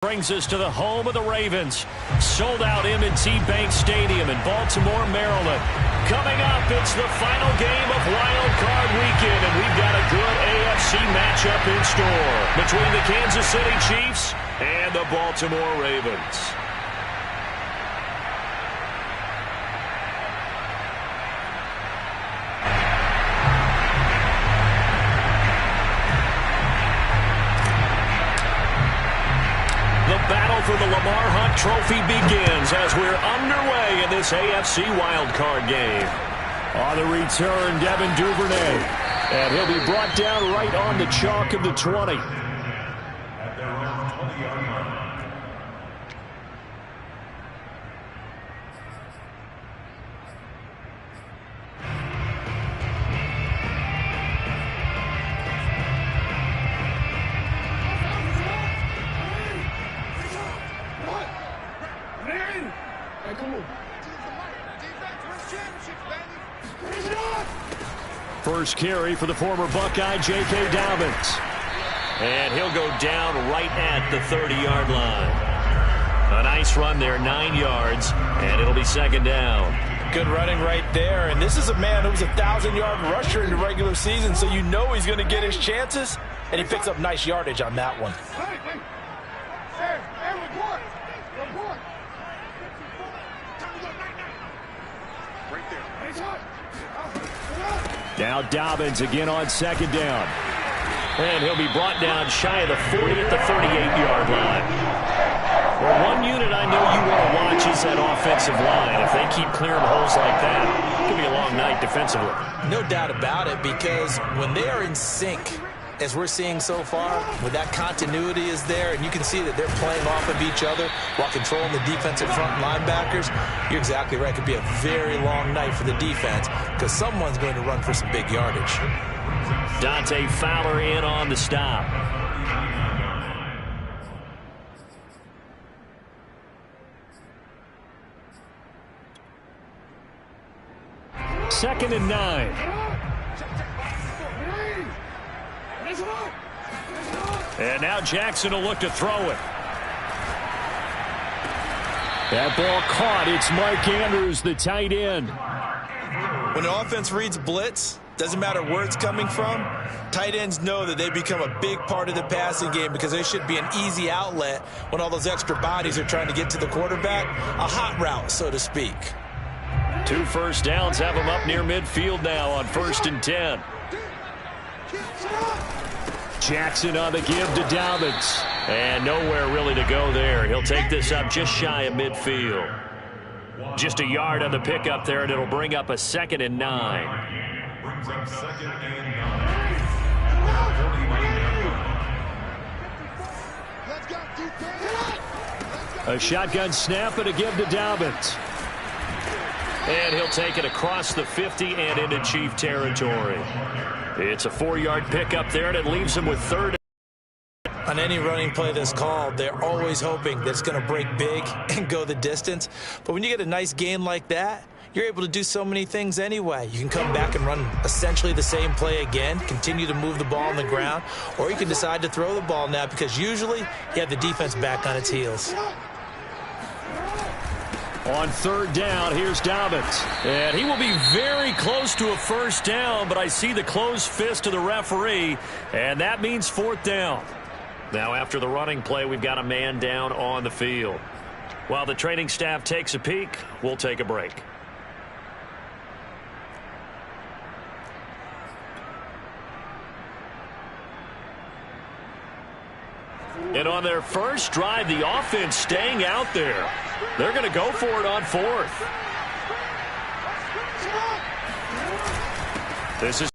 Brings us to the home of the Ravens. Sold out M&T Bank Stadium in Baltimore, Maryland. Coming up, it's the final game of Wild Card Weekend, and we've got a good AFC matchup in store between the Kansas City Chiefs and the Baltimore Ravens. Battle for the Lamar Hunt Trophy begins as we're underway in this AFC wildcard game. On the return, Devin Duvernay. And he'll be brought down right on the chalk of the 20. At their own 20-yard line. First carry for the former Buckeye, J.K. Dobbins. And he'll go down right at the 30-yard line. A nice run there, 9 yards, and it'll be second down. Good running right there, and this is a man who was a 1,000-yard rusher in the regular season, so you know he's going to get his chances, and he picks up nice yardage on that one. Now Dobbins again on second down. And he'll be brought down shy of the 40 at the 38-yard line. Well, one unit I know you want to watch is that offensive line. If they keep clearing holes like that, it could be a long night defensively. No doubt about it, because when they are in sync, as we're seeing so far, when that continuity is there, and you can see that they're playing off of each other while controlling the defensive front linebackers, you're exactly right. It could be a very long night for the defense because someone's going to run for some big yardage. Dante Fowler in on the stop. Second and 9. And now Jackson will look to throw it. That ball caught. It's Mark Andrews, the tight end. When the offense reads blitz, doesn't matter where it's coming from, tight ends know that they become a big part of the passing game because they should be an easy outlet when all those extra bodies are trying to get to the quarterback. A hot route, so to speak. 2 first downs have them up near midfield now on 1st and 10. Jackson on the give to Dobbins. And nowhere really to go there. He'll take this up just shy of midfield. Just a yard on the pickup there, and it'll bring up a 2nd and 9. Brings up 2nd and 9. A shotgun snap and a give to Dobbins. And he'll take it across the 50 and into Chief territory. It's a 4-yard pickup there, and it leaves him with 3rd. On any running play that's called, they're always hoping that it's going to break big and go the distance. But when you get a nice gain like that, you're able to do so many things anyway. You can come back and run essentially the same play again, continue to move the ball on the ground, or you can decide to throw the ball now because usually you have the defense back on its heels. On 3rd down, here's Dobbins. And he will be very close to a first down, but I see the closed fist of the referee, and that means 4th down. Now, after the running play, we've got a man down on the field. While the training staff takes a peek, we'll take a break. And on their first drive, the offense staying out there. They're going to go for it on 4th. This is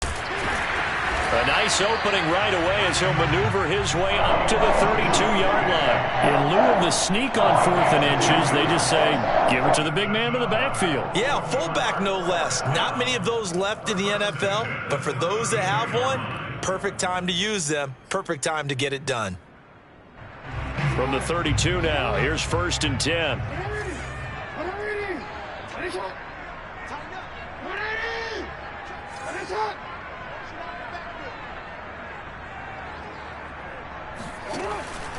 a nice opening right away as he'll maneuver his way up to the 32-yard line. In lieu of the sneak on 4th and inches, they just say, give it to the big man in the backfield. Yeah, fullback no less. Not many of those left in the NFL, but for those that have one, perfect time to use them. Perfect time to get it done. From the 32 now, here's 1st and 10.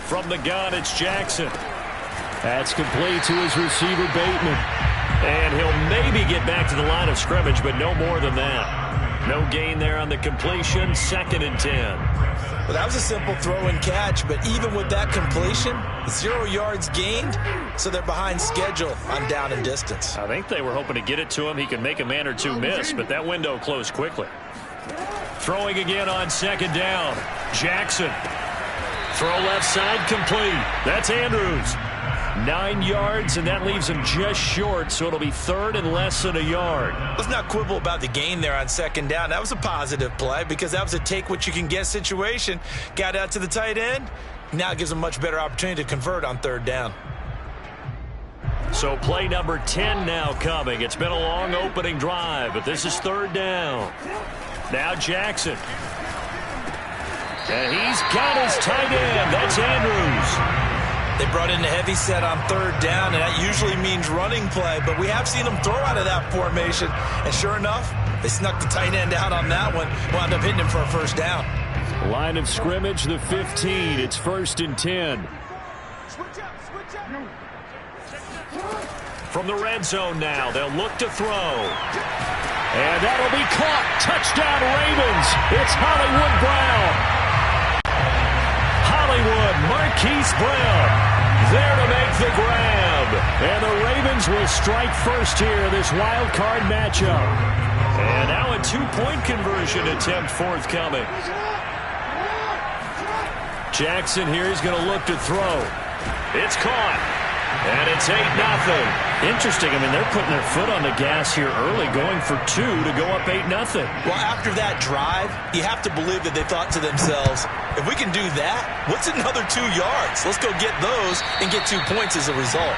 From the gun, it's Jackson. That's complete to his receiver, Bateman. And he'll maybe get back to the line of scrimmage, but no more than that. No gain there on the completion. 2nd and 10. Well, that was a simple throw and catch, but even with that completion, 0 yards gained, so they're behind schedule on down and distance. I think they were hoping to get it to him. He could make a man or two miss, but that window closed quickly. Throwing again on 2nd down. Jackson. Throw left side complete. That's Andrews. 9 yards, and that leaves him just short, so it'll be 3rd and less than a yard. Let's not quibble about the gain there on 2nd down. That was a positive play because that was a take-what-you-can-get situation. Got out to the tight end. Now it gives him a much better opportunity to convert on 3rd down. So play number 10 now coming. It's been a long opening drive, but this is 3rd down. Now Jackson. And he's got his tight end. That's Andrews. They brought in a heavy set on 3rd down, and that usually means running play, but we have seen them throw out of that formation. And sure enough, they snuck the tight end out on that one, wound up hitting him for a 1st down. Line of scrimmage, the 15. It's 1st and 10. From the red zone now, they'll look to throw. And that'll be caught. Touchdown, Ravens. It's Hollywood Brown. Hollywood, Marquise Brown, there to make the grab. And the Ravens will strike first here, this wild card matchup. And now a 2-point conversion attempt forthcoming. Jackson here is going to look to throw. It's caught. And it's 8-0. Interesting. I mean, they're putting their foot on the gas here early, going for 2 to go up 8-0. Well, after that drive, you have to believe that they thought to themselves, if we can do that, what's another 2 yards? Let's go get those and get 2 points as a result.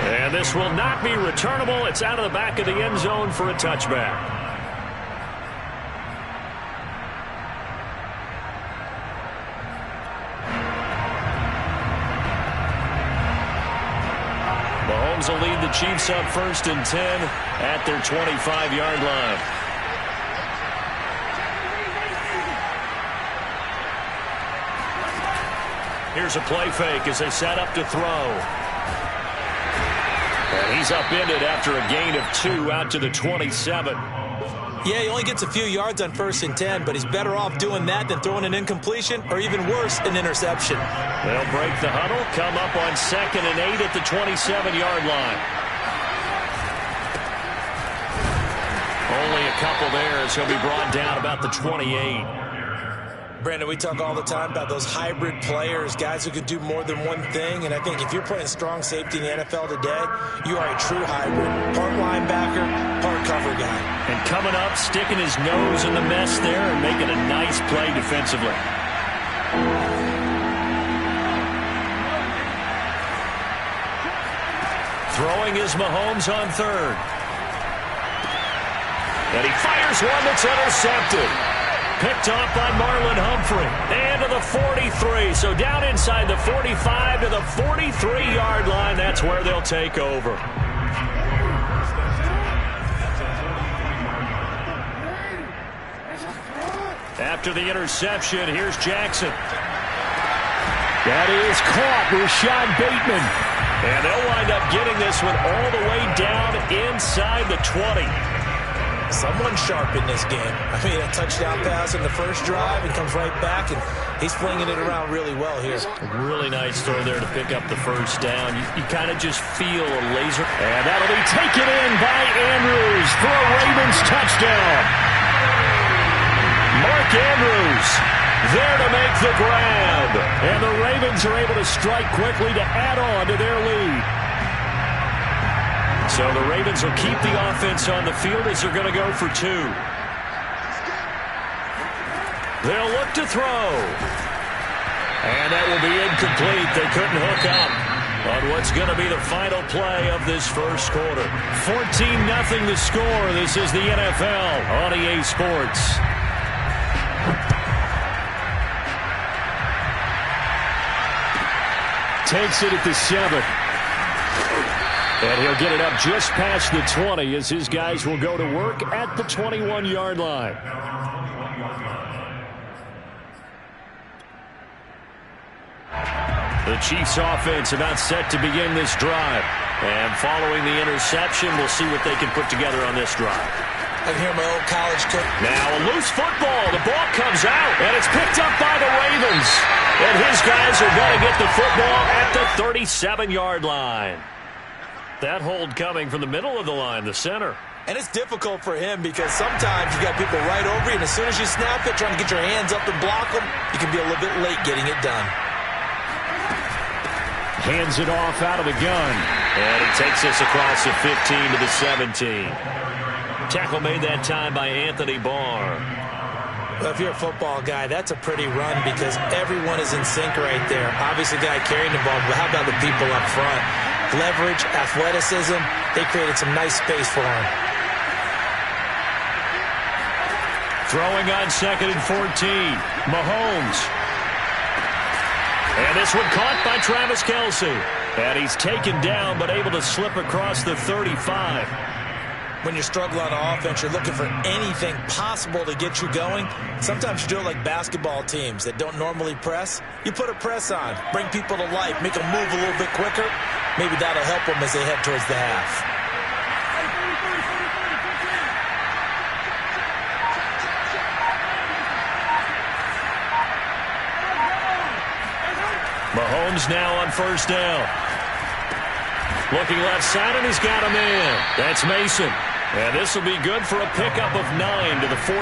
And this will not be returnable. It's out of the back of the end zone for a touchback. Mahomes will lead the Chiefs up 1st and 10 at their 25-yard line. Here's a play fake as they set up to throw. And he's upended after a gain of 2 out to the 27. Yeah, he only gets a few yards on 1st and 10, but he's better off doing that than throwing an incompletion or even worse, an interception. They'll break the huddle, come up on 2nd and 8 at the 27-yard line. Only a couple there as he'll be brought down about the 28. Brandon, we talk all the time about those hybrid players, guys who can do more than one thing, and I think if you're playing strong safety in the NFL today, you are a true hybrid. Part linebacker, part cover guy. And coming up, sticking his nose in the mess there and making a nice play defensively. Throwing is Mahomes on 3rd. And he fires one that's intercepted. Picked off by Marlon Humphrey. And to the 43. So down inside the 45 to the 43-yard line. That's where they'll take over. After the interception, here's Jackson. That is caught. Rashad Bateman. And they'll wind up getting this one all the way down inside the 20. Someone sharp in this game. I mean, a touchdown pass in the first drive and comes right back, and he's flinging it around really well here. Really nice throw there to pick up the 1st down. You kind of just feel a laser. And that'll be taken in by Andrews for a Ravens touchdown. Mark Andrews there to make the grab. And the Ravens are able to strike quickly to add on to their lead. So the Ravens will keep the offense on the field as they're going to go for 2. They'll look to throw. And that will be incomplete. They couldn't hook up on what's going to be the final play of this first quarter. 14-0 the score. This is the NFL on EA Sports. Takes it at the 7. And he'll get it up just past the 20 as his guys will go to work at the 21-yard line. The Chiefs offense about set to begin this drive. And following the interception, we'll see what they can put together on this drive. I can hear my old college coach. Now a loose football. The ball comes out, and it's picked up by the Ravens. And his guys are going to get the football at the 37-yard line. That hold coming from the middle of the line, the center. And it's difficult for him because sometimes you got people right over you, and as soon as you snap it, trying to get your hands up and block them, you can be a little bit late getting it done. Hands it off out of the gun. And he takes us across the 15 to the 17. Tackle made that time by Anthony Barr. Well, if you're a football guy, that's a pretty run because everyone is in sync right there. Obviously, the guy carrying the ball, but how about the people up front? Leverage, athleticism, they created some nice space for him. Throwing on 2nd and 14. Mahomes. And this one caught by Travis Kelce. And he's taken down but able to slip across the 35. When you struggle on offense, you're looking for anything possible to get you going. Sometimes you do it like basketball teams that don't normally press. You put a press on, bring people to life, make them move a little bit quicker. Maybe that'll help them as they head towards the half. Mahomes now on first down. Looking left side, and he's got a man. That's Mason. And this will be good for a pickup of 9 to the 46.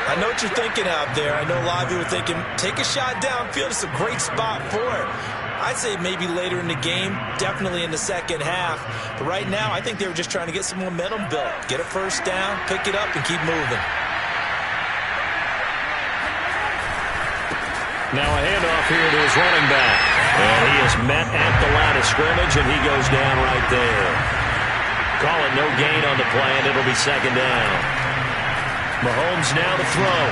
I know what you're thinking out there. I know a lot of you are thinking, take a shot downfield. It's a great spot for it. I'd say maybe later in the game, definitely in the second half. But right now, I think they were just trying to get some momentum built. Get a first down, pick it up, and keep moving. Now a handoff here to his running back. And he is met at the line of scrimmage, and he goes down right there. Call it no gain on the play, and it'll be second down. Mahomes now to throw.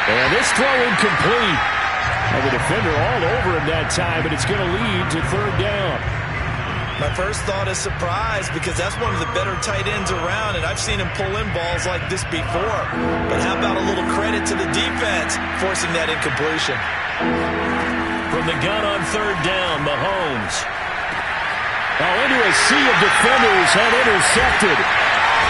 And this throw incomplete. And the defender all over him that time, but it's going to lead to third down. My first thought is surprise because that's one of the better tight ends around, and I've seen him pull in balls like this before. But how about a little credit to the defense forcing that incompletion? From the gun on third down, Mahomes. Now into a sea of defenders and intercepted.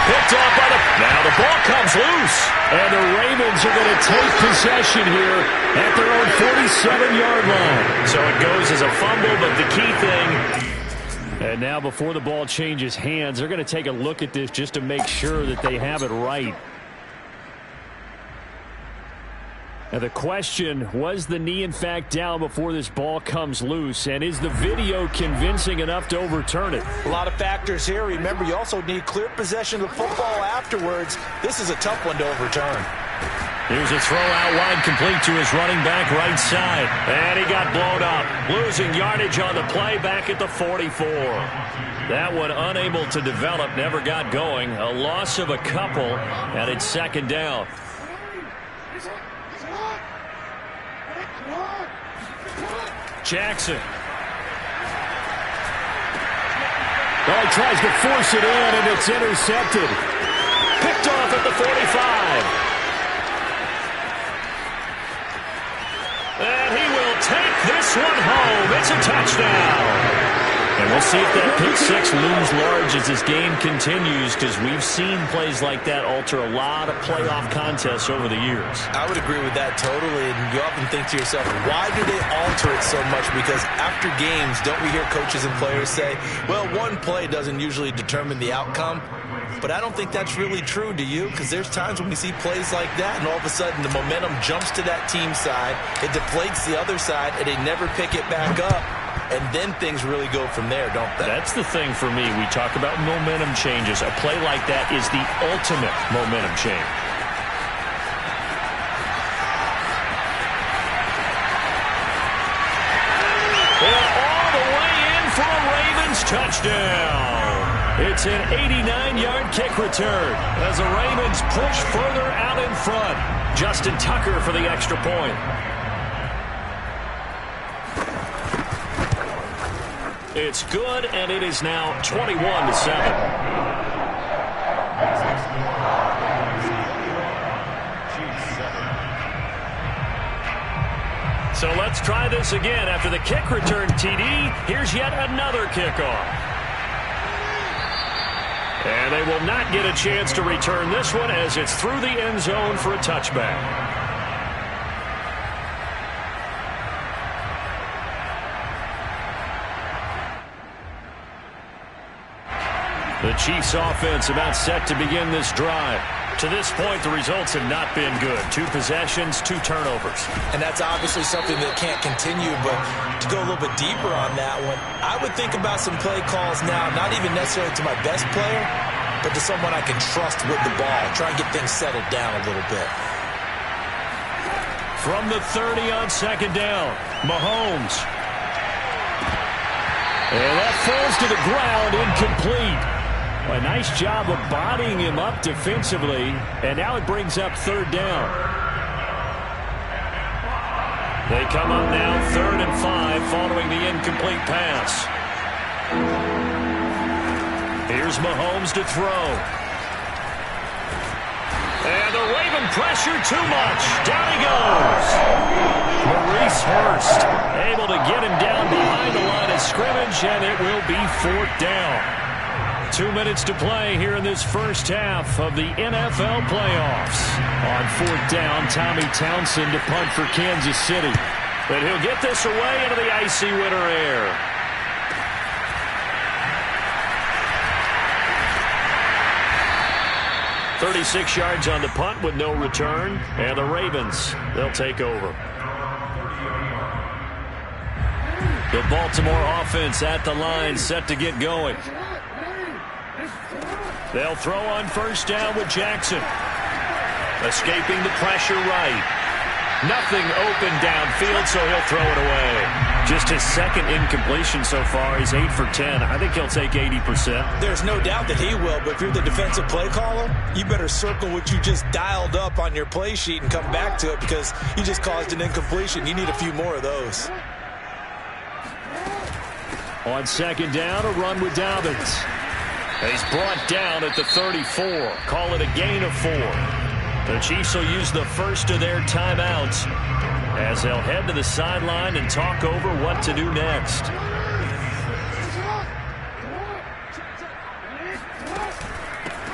Picked off by the... Now the ball comes loose. And the Ravens are going to take possession here at their own 47-yard line. So it goes as a fumble, but the key thing... And now before the ball changes hands, they're going to take a look at this just to make sure that they have it right. Now the question, was the knee in fact down before this ball comes loose? And is the video convincing enough to overturn it? A lot of factors here. Remember, you also need clear possession of the football afterwards. This is a tough one to overturn. Here's a throw out wide, complete to his running back right side. And he got blown up. Losing yardage on the play back at the 44. That one unable to develop, never got going. A loss of a couple, and it's second down. Jackson. Well, he tries to force it in, and it's intercepted. Picked off at the 45. And he will take this one home. It's a touchdown. And we'll see if that pick six looms large as this game continues, because we've seen plays like that alter a lot of playoff contests over the years. I would agree with that totally, and you often think to yourself, why do they alter it so much? Because after games, don't we hear coaches and players say, well, one play doesn't usually determine the outcome? But I don't think that's really true, do you? Because there's times when we see plays like that, and all of a sudden the momentum jumps to that team side, it deflates the other side, and they never pick it back up. And then things really go from there, don't they? That's the thing for me. We talk about momentum changes. A play like that is the ultimate momentum change. And all the way in for a Ravens touchdown. It's an 89-yard kick return as the Ravens push further out in front. Justin Tucker for the extra point. It's good, and it is now 21-7. So let's try this again. After the kick return TD, here's yet another kickoff. And they will not get a chance to return this one as it's through the end zone for a touchback. The Chiefs offense about set to begin this drive. To this point, the results have not been good. 2 possessions, 2 turnovers. And that's obviously something that can't continue, but to go a little bit deeper on that one, I would think about some play calls now, not even necessarily to my best player, but to someone I can trust with the ball. Try and get things settled down a little bit. From the 30 on second down, Mahomes. And that falls to the ground, incomplete. A nice job of bodying him up defensively, and now it brings up 3rd down. They come up now 3rd and 5 following the incomplete pass. Here's Mahomes to throw. And the Raven pressure too much. Down he goes. Maurice Hurst able to get him down behind the line of scrimmage, and it will be 4th down. 2 minutes to play here in this first half of the NFL playoffs. On 4th down, Tommy Townsend to punt for Kansas City. But he'll get this away into the icy winter air. "36 yards on the punt with no return. And the Ravens, they'll take over. The Baltimore offense at the line, set to get going. They'll throw on 1st down with Jackson. Escaping the pressure right. Nothing open downfield, so he'll throw it away. Just his 2nd incompletion so far. He's 8 for 10. I think he'll take 80%. There's no doubt that he will, but if you're the defensive play caller, you better circle what you just dialed up on your play sheet and come back to it because you just caused an incompletion. You need a few more of those. On 2nd down, a run with Dobbins. He's brought down at the 34. Call it a gain of 4. The Chiefs will use the first of their timeouts as they'll head to the sideline and talk over what to do next.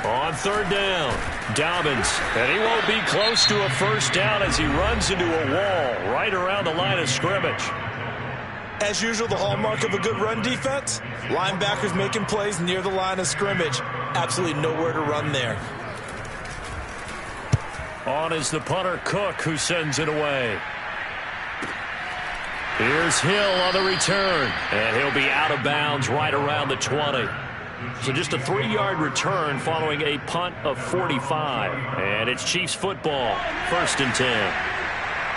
On 3rd down, Dobbins. And he won't be close to a 1st down as he runs into a wall right around the line of scrimmage. As usual, the hallmark of a good run defense, linebackers making plays near the line of scrimmage. Absolutely nowhere to run there. On is the punter, Cook, who sends it away. Here's Hill on the return, and he'll be out of bounds right around the 20. So just a 3-yard return following a punt of 45. And it's Chiefs football, 1st and 10.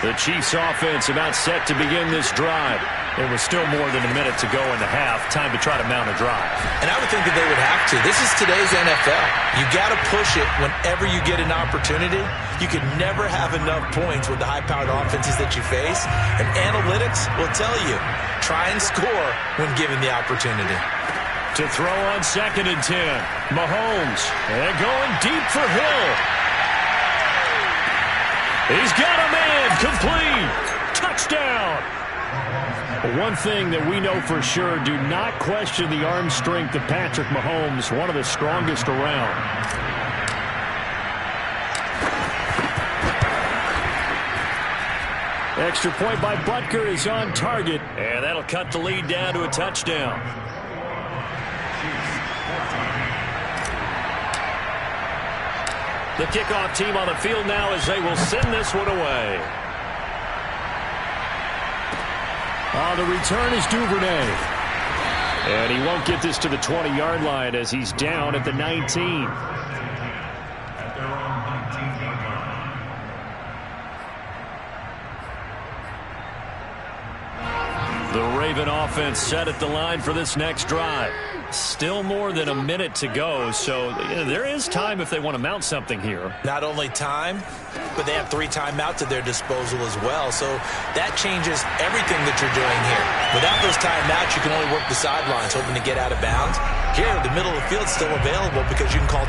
The Chiefs offense about set to begin this drive. There was still more than a minute to go in the half. Time to try to mount a drive. And I would think that they would have to. This is today's NFL. You got to push it whenever you get an opportunity. You can never have enough points with the high-powered offenses that you face. And analytics will tell you, try and score when given the opportunity. To throw on 2nd and 10. Mahomes. And going deep for Hill. He's got a man. Complete. Touchdown. One thing that we know for sure, do not question the arm strength of Patrick Mahomes, one of the strongest around. Extra point by Butker is on target, and that'll cut the lead down to a touchdown. The kickoff team on the field now as they will send this one away. The return is Duvernay. And he won't get this to the 20-yard line as he's down at the 19. The Raven offense set at the line for this next drive. Still more than a minute to go, so there is time if they want to mount something here. Not only time, but they have 3 timeouts at their disposal as well, so that changes everything that you're doing here. Without those timeouts, you can only work the sidelines, hoping to get out of bounds. Here, the middle of the field's still available because you can call.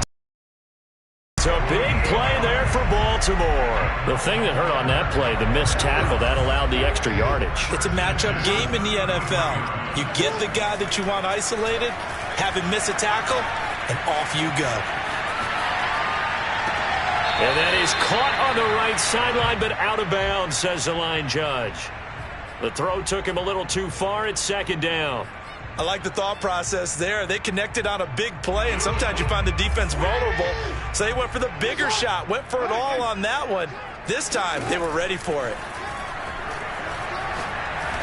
It's a big play there for Baltimore. The thing that hurt on that play, the missed tackle, that allowed the extra yardage. It's a matchup game in the NFL. You get the guy that you want isolated, have him miss a tackle, and off you go. And that is caught on the right sideline, but out of bounds, says the line judge. The throw took him a little too far. It's second down. I like the thought process there. They connected on a big play, and sometimes you find the defense vulnerable. So they went for the bigger shot, went for it all on that one. This time, they were ready for it.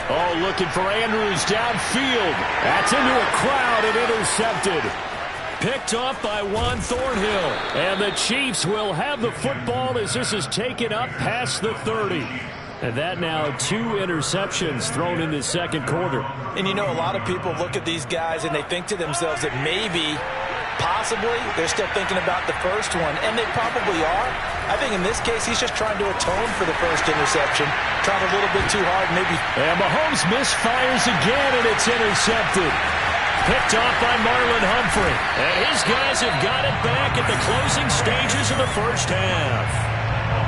Oh, looking for Andrews downfield. That's into a crowd and intercepted. Picked off by Juan Thornhill. And the Chiefs will have the football as this is taken up past the 30. And that now 2 interceptions thrown in the second quarter. And you know, a lot of people look at these guys and they think to themselves that maybe, possibly, they're still thinking about the first one. And they probably are. I think in this case, he's just trying to atone for the first interception. Trying a little bit too hard, maybe. And Mahomes misfires again, and it's intercepted. Picked off by Marlon Humphrey. And his guys have got it back at the closing stages of the first half.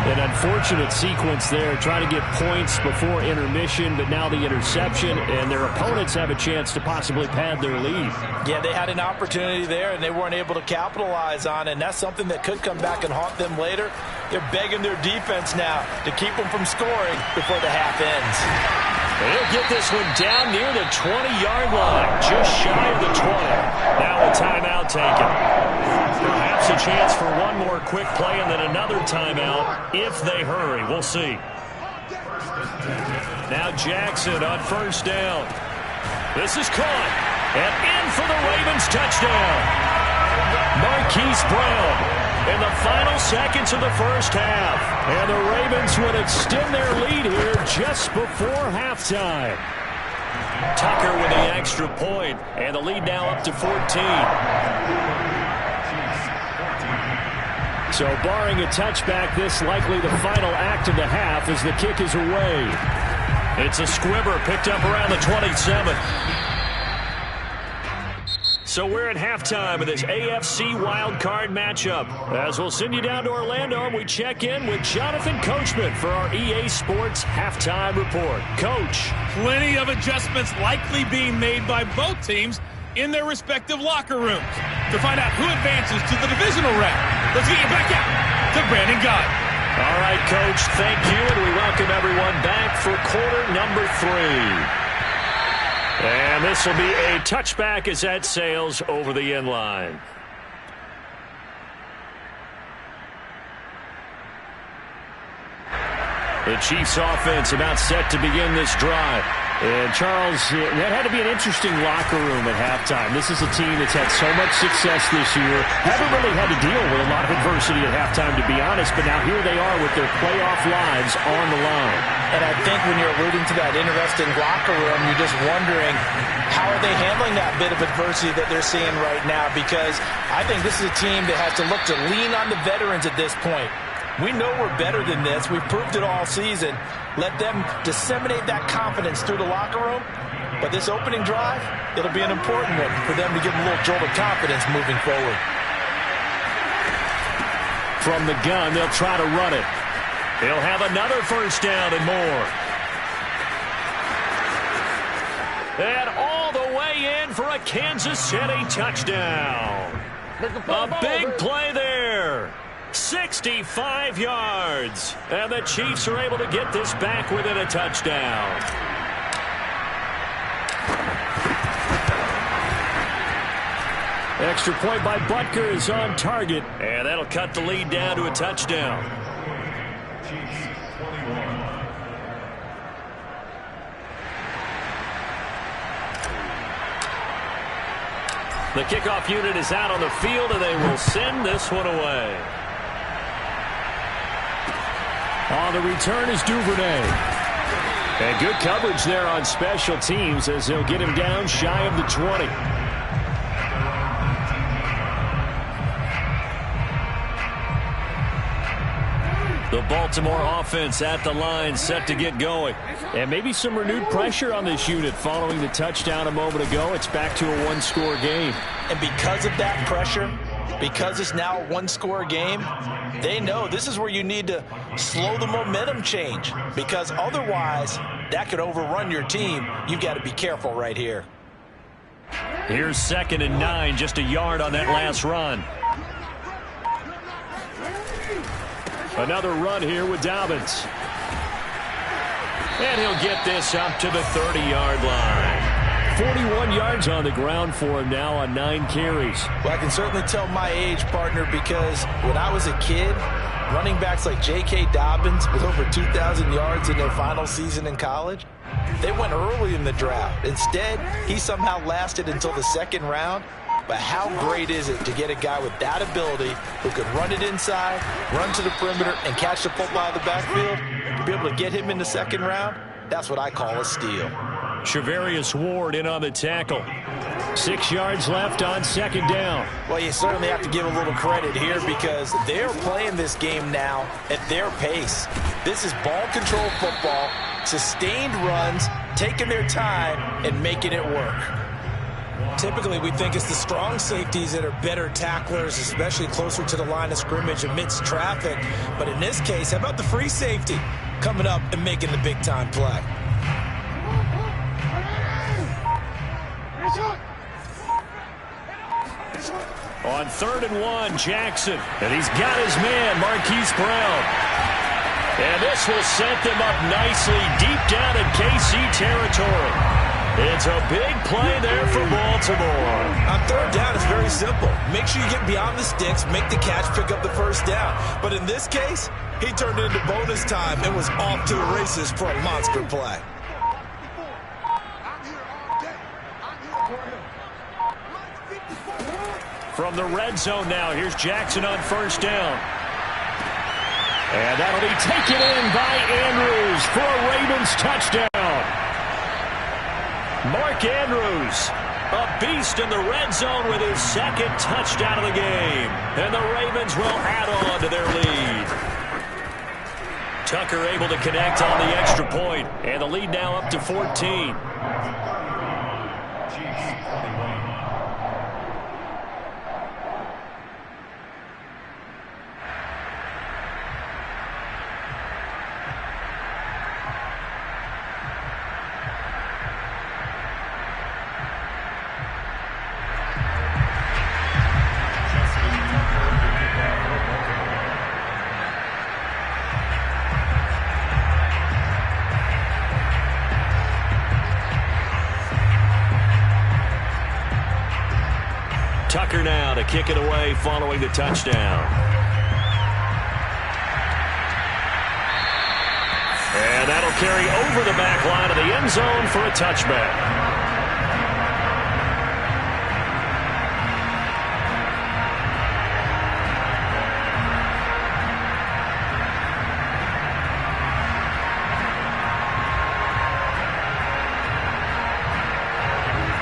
An unfortunate sequence there, trying to get points before intermission, but now the interception, and their opponents have a chance to possibly pad their lead. Yeah, they had an opportunity there, and they weren't able to capitalize on it, and that's something that could come back and haunt them later. They're begging their defense now to keep them from scoring before the half ends. They'll get this one down near the 20-yard line, just shy of the 20. Now a timeout taken. Perhaps a chance for one more quick play and then another timeout if they hurry. We'll see. Now Jackson on first down. This is caught. And in for the Ravens touchdown. Marquise Brown in the final seconds of the first half. And the Ravens would extend their lead here just before halftime. Tucker with the extra point, and the lead now up to 14. So barring a touchback, this likely the final act of the half as the kick is away. It's a squibber picked up around the 27. So we're at halftime of this AFC wildcard matchup. As we'll send you down to Orlando, and we check in with Jonathan Coachman for our EA Sports Halftime Report. Coach. Plenty of adjustments likely being made by both teams in their respective locker rooms. To find out who advances to the divisional round, let's get you back out to Brandon Gaudin. All right, Coach, thank you, and we welcome everyone back for quarter number 3. And this will be a touchback as that sails over the end line. The Chiefs offense about set to begin this drive. And Charles, that had to be an interesting locker room at halftime. This is a team that's had so much success this year. Haven't really had to deal with a lot of adversity at halftime, to be honest. But now here they are with their playoff lives on the line. And I think when you're alluding to that interesting locker room, you're just wondering how are they handling that bit of adversity that they're seeing right now? Because I think this is a team that has to look to lean on the veterans at this point. We know we're better than this. We've proved it all season. Let them disseminate that confidence through the locker room. But this opening drive, it'll be an important one for them to give them a little jolt of confidence moving forward. From the gun, they'll try to run it. They'll have another first down and more. And all the way in for a Kansas City touchdown. A big play there. 65 yards. And the Chiefs are able to get this back within a touchdown. Extra point by Butker is on target. And that'll cut the lead down to a touchdown. Chiefs 21. The kickoff unit is out on the field, and they will send this one away. On the return is Duvernay. And good coverage there on special teams as he'll get him down shy of the 20. The Baltimore offense at the line, set to get going. And maybe some renewed pressure on this unit following the touchdown a moment ago. It's back to a one-score game. And because of that pressure, because it's now a one-score game, they know this is where you need to slow the momentum change, because otherwise that could overrun your team. You've got to be careful right here. Here's 2nd and 9, just a yard on that last run. Another run here with Dobbins. And he'll get this up to the 30-yard line. 41 yards on the ground for him now on 9 carries. Well, I can certainly tell my age, partner, because when I was a kid, running backs like J.K. Dobbins with over 2,000 yards in their final season in college, they went early in the draft. Instead, he somehow lasted until the 2nd round. But how great is it to get a guy with that ability who can run it inside, run to the perimeter, and catch the football out of the backfield? To be able to get him in the 2nd round, that's what I call a steal. Charvarius Ward in on the tackle. 6 yards left on 2nd down. Well, you certainly have to give a little credit here because they're playing this game now at their pace. This is ball control football, sustained runs, taking their time, and making it work. Typically, we think it's the strong safeties that are better tacklers, especially closer to the line of scrimmage amidst traffic. But in this case, how about the free safety coming up and making the big-time play? On 3rd and 1, Jackson. And he's got his man, Marquise Brown. And this will set them up nicely deep down in KC territory. It's a big play there for Baltimore. On 3rd down, it's very simple. Make sure you get beyond the sticks, make the catch, pick up the 1st down. But in this case, he turned it into bonus time and was off to the races for a monster play. From the red zone now, here's Jackson on 1st down. And that'll be taken in by Andrews for a Ravens touchdown. Mark Andrews, a beast in the red zone with his 2nd touchdown of the game. And the Ravens will add on to their lead. Tucker able to connect on the extra point, and the lead now up to 14. Tucker now to kick it away following the touchdown. And that'll carry over the back line of the end zone for a touchback.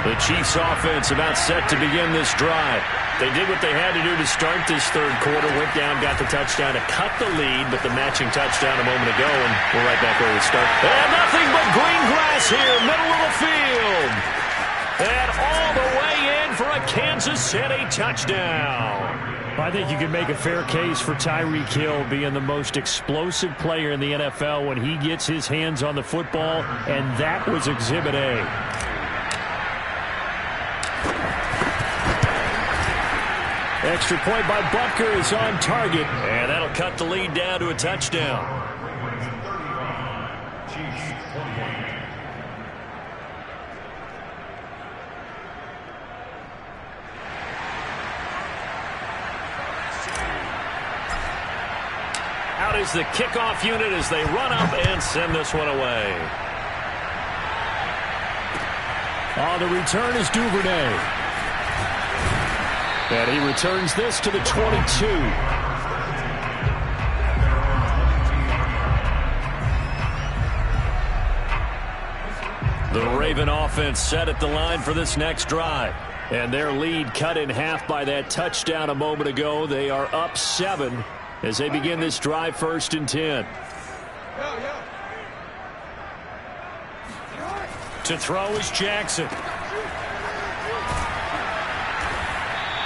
The Chiefs offense about set to begin this drive. They did what they had to do to start this 3rd quarter. Went down, got the touchdown to cut the lead, but the matching touchdown a moment ago, and we're right back where we start. And nothing but green grass here, middle of the field. And all the way in for a Kansas City touchdown. I think you can make a fair case for Tyreek Hill being the most explosive player in the NFL when he gets his hands on the football, and that was Exhibit A. Extra point by Butker is on target, and that'll cut the lead down to a touchdown. Out is the kickoff unit as they run up and send this one away. On the return is Duvernay. And he returns this to the 22. The Raven offense set at the line for this next drive. And their lead cut in half by that touchdown a moment ago. They are up 7 as they begin this drive, 1st and 10. To throw is Jackson.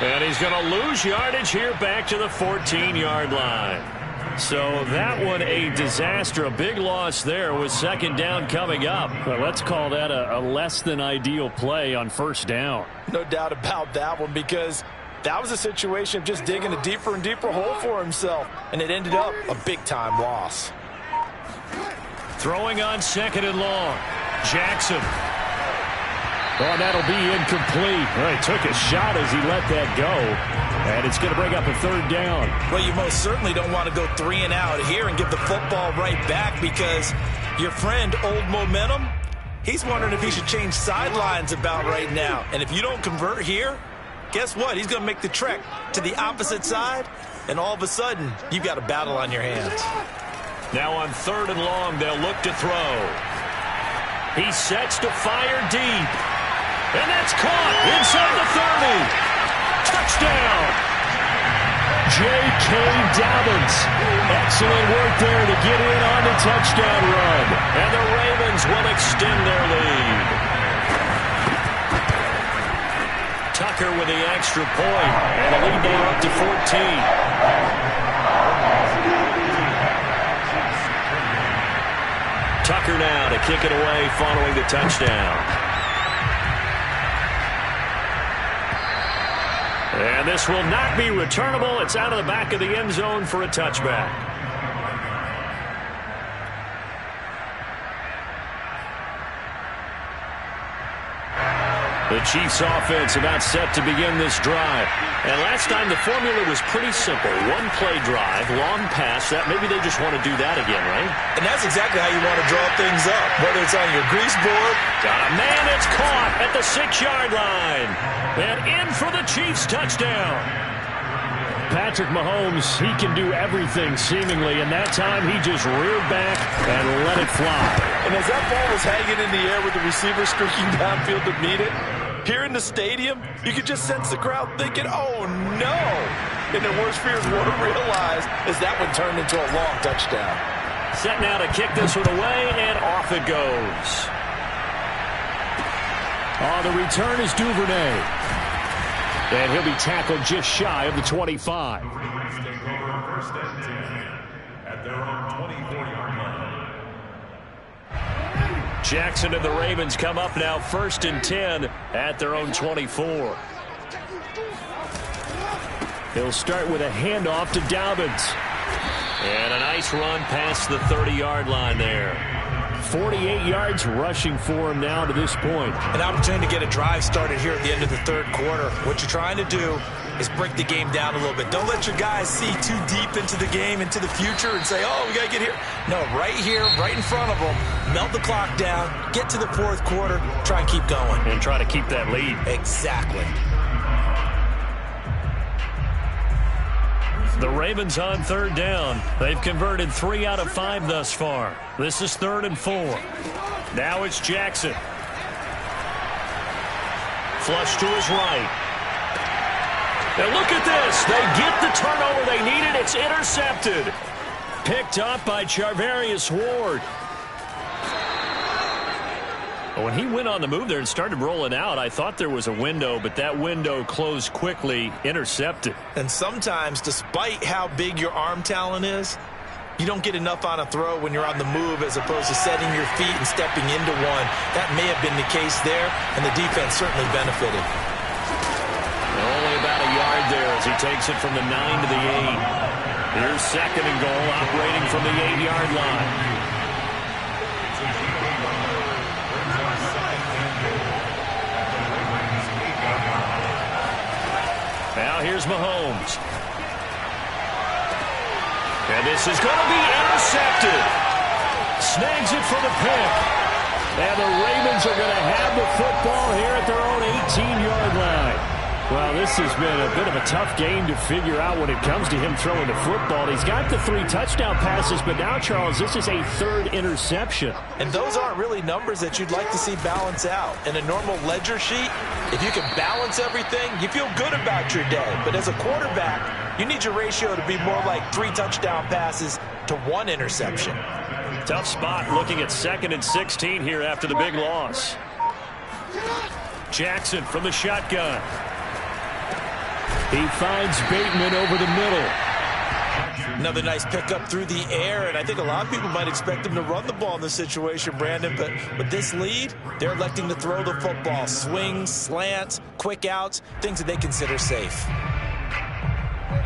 And he's going to lose yardage here back to the 14-yard line. So that one a disaster, a big loss there with 2nd down coming up. But let's call that a less than ideal play on 1st down. No doubt about that one, because that was a situation of just digging a deeper and deeper hole for himself, and it ended up a big-time loss. Throwing on 2nd and long. Jackson. Oh, that'll be incomplete. Well, he took a shot as he let that go. And it's going to bring up a 3rd down. Well, you most certainly don't want to go 3 and out here and give the football right back, because your friend, Old Momentum, he's wondering if he should change sidelines about right now. And if you don't convert here, guess what? He's going to make the trek to the opposite side, and all of a sudden, you've got a battle on your hands. Now on 3rd and long, they'll look to throw. He sets to fire deep. And that's caught inside the 30. Touchdown. J.K. Dobbins. Excellent work there to get in on the touchdown run. And the Ravens will extend their lead. Tucker with the extra point. And the lead now up to 14. Tucker now to kick it away following the touchdown. And this will not be returnable. It's out of the back of the end zone for a touchback. The Chiefs offense about set to begin this drive. And last time the formula was pretty simple. One play drive, long pass. That maybe they just want to do that again, right? And that's exactly how you want to draw things up, whether it's on your grease board. Got a man that's caught at the 6-yard line. And in for the Chiefs touchdown. Patrick Mahomes, he can do everything seemingly, and that time he just reared back and let it fly. And as that ball was hanging in the air with the receiver streaking downfield to meet it, here in the stadium, you could just sense the crowd thinking, oh no! And their worst fears were realized as that one turned into a long touchdown. Set now to kick this one away, and off it goes. On the return is Duvernay. And he'll be tackled just shy of the 25. Take over 1st and 10 at their own 24-yard line. Jackson and the Ravens come up now 1st and 10 at their own 24. He'll start with a handoff to Dobbins. And a nice run past the 30-yard line there. 48 yards rushing for him now to this point. An opportunity to get a drive started here at the end of the 3rd quarter. What you're trying to do is break the game down a little bit. Don't let your guys see too deep into the game, into the future, and say, oh, we got to get here. No, right here, right in front of them, melt the clock down, get to the 4th quarter, try and keep going. And try to keep that lead. Exactly. The Ravens on 3rd down. They've converted 3 out of 5 thus far. This is 3rd and 4. Now it's Jackson. Flush to his right. And look at this. They get the turnover they needed. It's intercepted. Picked up by Charvarius Ward. When he went on the move there and started rolling out, I thought there was a window, but that window closed quickly, intercepted. And sometimes, despite how big your arm talent is, you don't get enough on a throw when you're on the move as opposed to setting your feet and stepping into one. That may have been the case there, and the defense certainly benefited. Only about a yard there as he takes it from the 9 to the 8. Here's 2nd and goal, operating from the 8-yard line. Now here's Mahomes. And this is going to be intercepted. Snags it for the pick. And the Ravens are going to have the football here at their own 18-yard line. Well, this has been a bit of a tough game to figure out when it comes to him throwing the football. He's got the 3 touchdown passes, but now, Charles, this is a 3rd interception. And those aren't really numbers that you'd like to see balance out. In a normal ledger sheet, if you can balance everything, you feel good about your day. But as a quarterback, you need your ratio to be more like 3 touchdown passes to 1 interception. Tough spot looking at 2nd and 16 here after the big loss. Jackson from the shotgun. He finds Bateman over the middle. Another nice pickup through the air, and I think a lot of people might expect him to run the ball in this situation, Brandon, but with this lead, they're electing to throw the football. Swings, slants, quick outs, things that they consider safe.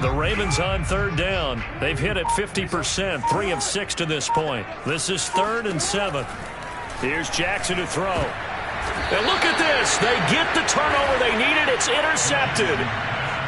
The Ravens on 3rd down. They've hit it 50%, 3 of 6 to this point. This is 3rd and 7. Here's Jackson to throw. And look at this. They get the turnover they needed. It's intercepted.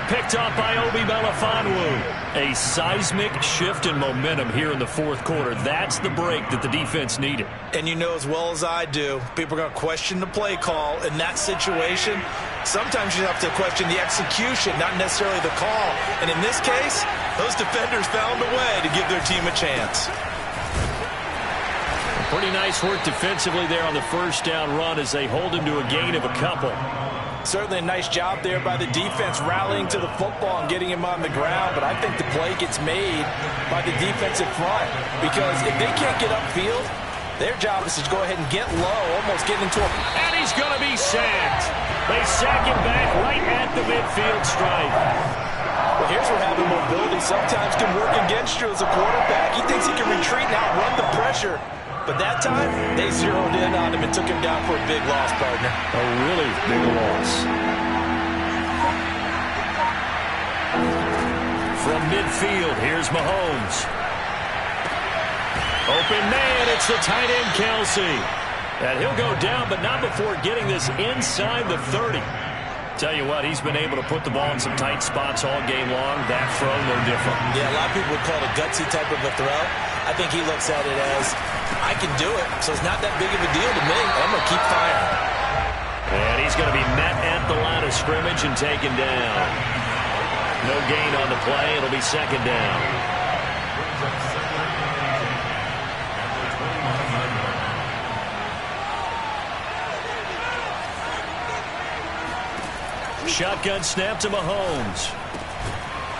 Picked up by Obi Melifonwu. A seismic shift in momentum here in the 4th quarter. That's the break that the defense needed. And you know as well as I do, people are going to question the play call in that situation. Sometimes you have to question the execution, not necessarily the call. And in this case, those defenders found a way to give their team a chance. Pretty nice work defensively there on the 1st down run as they hold him to a gain of a couple. Certainly a nice job there by the defense rallying to the football and getting him on the ground, but I think the play gets made by the defensive front because if they can't get upfield, their job is to go ahead and get low, almost get into a... And he's going to be sacked. They sack him back right at the midfield stripe. Well, here's where having mobility sometimes can work against you as a quarterback. He thinks he can retreat and outrun the pressure. But that time, they zeroed in on him and took him down for a big loss, partner. A really big loss. From midfield, here's Mahomes. Open man, it's the tight end, Kelsey. And he'll go down, but not before getting this inside the 30. Tell you what, he's been able to put the ball in some tight spots all game long. That throw, no different. Yeah, a lot of people would call it a gutsy type of a throw. I think he looks at it as, I can do it, so it's not that big of a deal to me. I'm going to keep firing. And he's going to be met at the line of scrimmage and taken down. No gain on the play. It'll be 2nd down. Shotgun snap to Mahomes.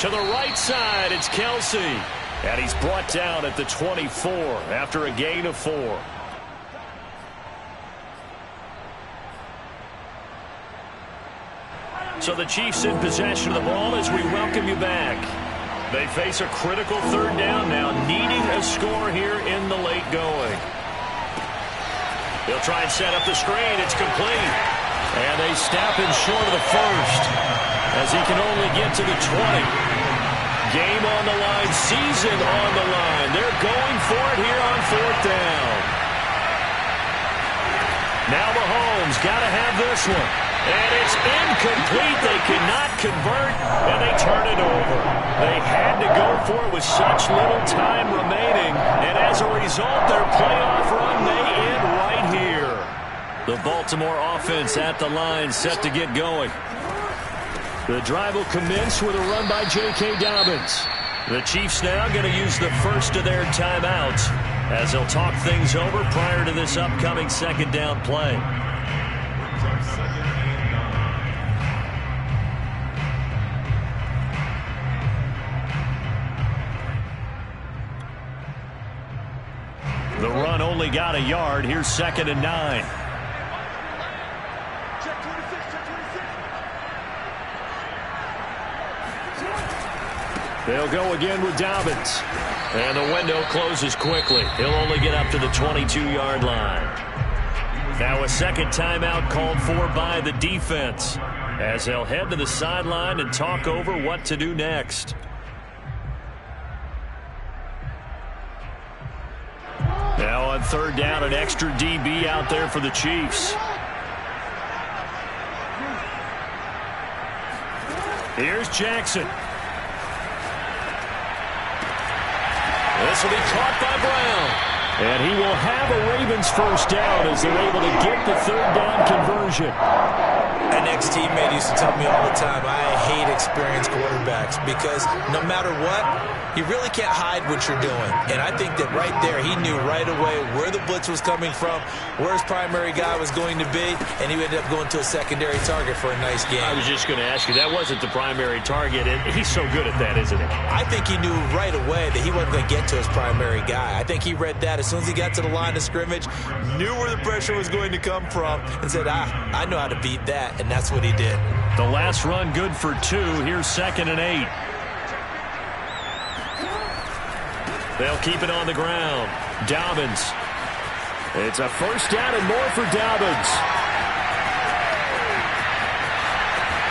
To the right side, it's Kelsey. And he's brought down at the 24 after a gain of 4. So the Chiefs in possession of the ball as we welcome you back. They face a critical 3rd down now, needing a score here in the late going. They'll try and set up the screen. It's complete. And they snap him short of the 1st as he can only get to the 20. Game on the line, season on the line. They're going for it here on 4th down. Now Mahomes got to have this one. And it's incomplete. They cannot convert, and they turn it over. They had to go for it with such little time remaining. And as a result, their playoff run may end right here. The Baltimore offense at the line set to get going. The drive will commence with a run by J.K. Dobbins. The Chiefs now going to use the first of their timeouts as they'll talk things over prior to this upcoming 2nd down play. The run only got a yard. Here's 2nd and 9. They'll go again with Dobbins. And the window closes quickly. He'll only get up to the 22-yard line. Now a 2nd timeout called for by the defense as they'll head to the sideline and talk over what to do next. Now on 3rd down, an extra DB out there for the Chiefs. Here's Jackson. This will be caught by Brown. And he will have a Ravens 1st down as they're able to get the 3rd down conversion. An ex-teammate used to tell me all the time, I hate experienced quarterbacks because no matter what, you really can't hide what you're doing. And I think that right there, he knew right away where the blitz was coming from, where his primary guy was going to be, and he ended up going to a secondary target for a nice game. I was just going to ask you, that wasn't the primary target, and he's so good at that, isn't he? I think he knew right away that he wasn't going to get to his primary guy. I think he read that as soon as he got to the line of scrimmage, knew where the pressure was going to come from, and said, I know how to beat that, and that's what he did. The last run good for 2. Here's 2nd and 8. They'll keep it on the ground. Dobbins. It's a first down and more for Dobbins.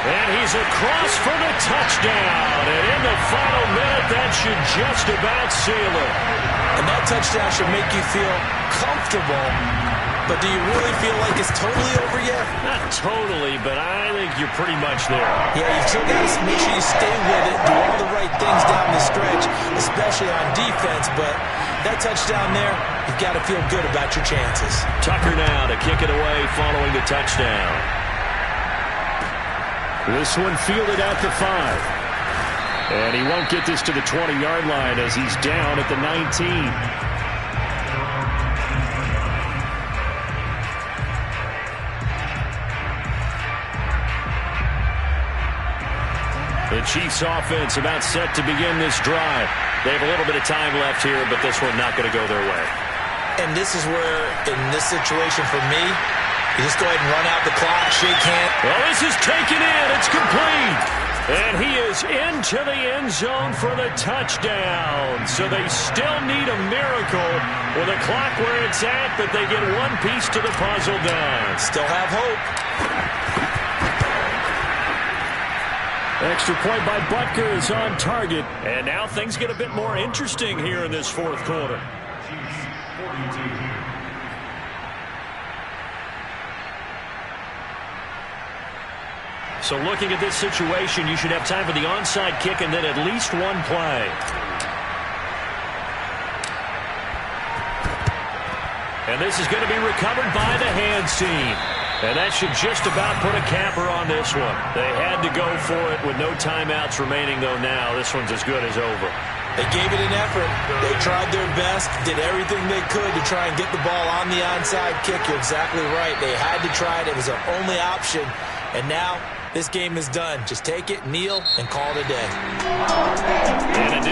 And he's across for the touchdown. And in the final minute, that should just about seal it. And that touchdown should make you feel comfortable. But do you really feel like it's totally over yet? Not totally, but I think you're pretty much there. Yeah, you still got to make sure you stay with it, do all the right things down the stretch, especially on defense. But that touchdown there, you've got to feel good about your chances. Tucker now to kick it away following the touchdown. This one fielded at the 5. And he won't get this to the 20-yard line as he's down at the 19. The Chiefs offense about set to begin this drive. They have a little bit of time left here, but this one not going to go their way. And this is where, in this situation for me, you just go ahead and run out the clock, shake hands. Well, this is taken in. It's complete. And he is into the end zone for the touchdown. So they still need a miracle with a clock where it's at, but they get one piece to the puzzle done. Still have hope. Extra point by Butker is on target. And now things get a bit more interesting here in this fourth quarter. So looking at this situation, you should have time for the onside kick and then at least one play. And this is going to be recovered by the hands team. And that should just about put a capper on this one. They had to go for it with no timeouts remaining, though now this one's as good as over. They gave it an effort. They tried their best, did everything they could to try and get the ball on the onside kick. You're exactly right. They had to try it. It was their only option. And now this game is done. Just take it, kneel, and call it a day. And